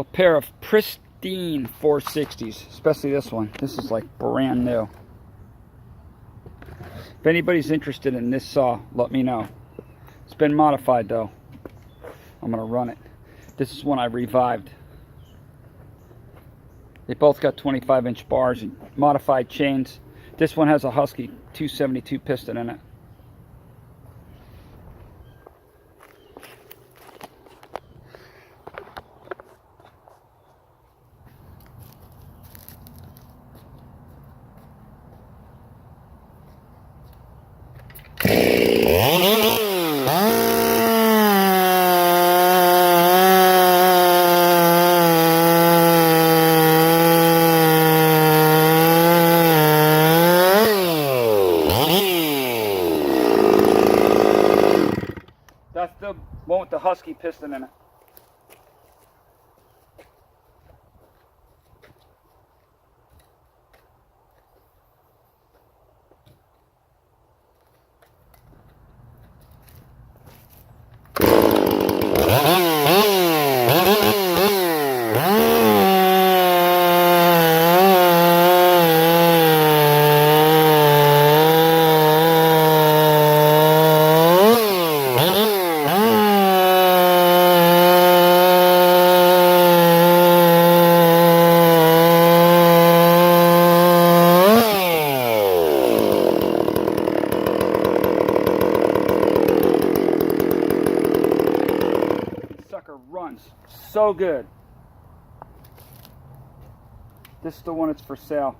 a pair of pristine 460s, especially this one. This is like brand new. If anybody's interested in this saw, let me know. It's been modified though. I'm gonna run it. This is one I revived. They both got 25-inch bars and modified chains. This one has a Husky 272 piston in it. That's the one with the Husky piston in it. Sucker runs so good. This is the one that's for sale.